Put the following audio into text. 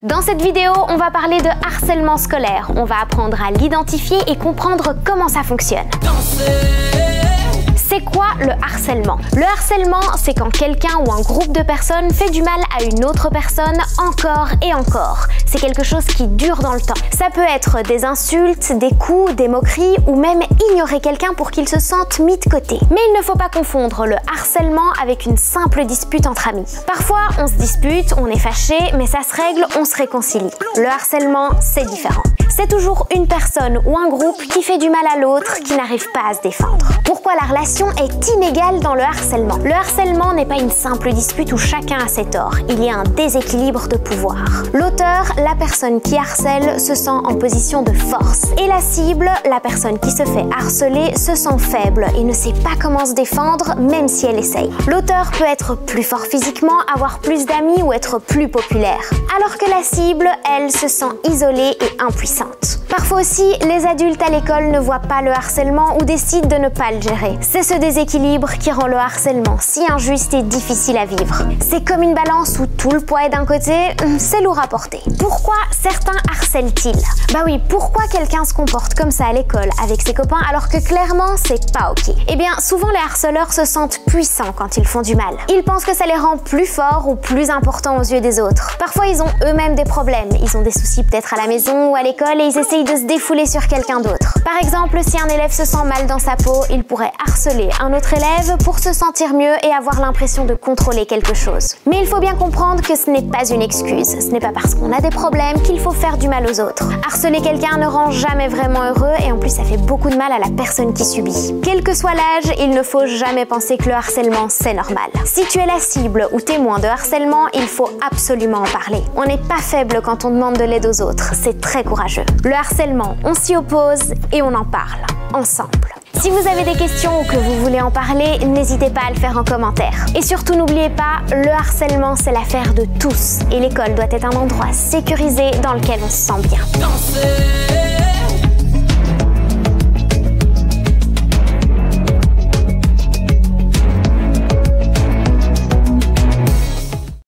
Dans cette vidéo, on va parler de harcèlement scolaire. On va apprendre à l'identifier et comprendre comment ça fonctionne. C'est quoi le harcèlement? Le harcèlement, c'est quand quelqu'un ou un groupe de personnes fait du mal à une autre personne encore et encore. C'est quelque chose qui dure dans le temps. Ça peut être des insultes, des coups, des moqueries ou même ignorer quelqu'un pour qu'il se sente mis de côté. Mais il ne faut pas confondre le harcèlement avec une simple dispute entre amis. Parfois, on se dispute, on est fâché, mais ça se règle, on se réconcilie. Le harcèlement, c'est différent. C'est toujours une personne ou un groupe qui fait du mal à l'autre, qui n'arrive pas à se défendre. Pourquoi la relation est inégale dans le harcèlement? Le harcèlement n'est pas une simple dispute où chacun a ses torts. Il y a un déséquilibre de pouvoir. L'auteur, la personne qui harcèle, se sent en position de force. Et la cible, la personne qui se fait harceler, se sent faible et ne sait pas comment se défendre, même si elle essaye. L'auteur peut être plus fort physiquement, avoir plus d'amis ou être plus populaire. Alors que la cible, elle, se sent isolée et impuissante. Parfois aussi, les adultes à l'école ne voient pas le harcèlement ou décident de ne pas le gérer. C'est ce déséquilibre qui rend le harcèlement si injuste et difficile à vivre. C'est comme une balance où tout le poids est d'un côté, c'est lourd à porter. Pourquoi certains harcèlent-ils? Bah oui, pourquoi quelqu'un se comporte comme ça à l'école avec ses copains alors que clairement c'est pas ok? Eh bien, souvent les harceleurs se sentent puissants quand ils font du mal. Ils pensent que ça les rend plus forts ou plus importants aux yeux des autres. Parfois ils ont eux-mêmes des problèmes, ils ont des soucis peut-être à la maison ou à l'école et ils essayent de se défouler sur quelqu'un d'autre. Par exemple, si un élève se sent mal dans sa peau, il pourrait harceler un autre élève pour se sentir mieux et avoir l'impression de contrôler quelque chose. Mais il faut bien comprendre que ce n'est pas une excuse. Ce n'est pas parce qu'on a des problèmes qu'il faut faire du mal aux autres. Harceler quelqu'un ne rend jamais vraiment heureux et en plus ça fait beaucoup de mal à la personne qui subit. Quel que soit l'âge, il ne faut jamais penser que le harcèlement c'est normal. Si tu es la cible ou témoin de harcèlement, il faut absolument en parler. On n'est pas faible quand on demande de l'aide aux autres, c'est très courageux. Le harcèlement, on s'y oppose et on en parle, ensemble. Si vous avez des questions ou que vous voulez en parler, n'hésitez pas à le faire en commentaire. Et surtout n'oubliez pas, le harcèlement c'est l'affaire de tous et l'école doit être un endroit sécurisé dans lequel on se sent bien.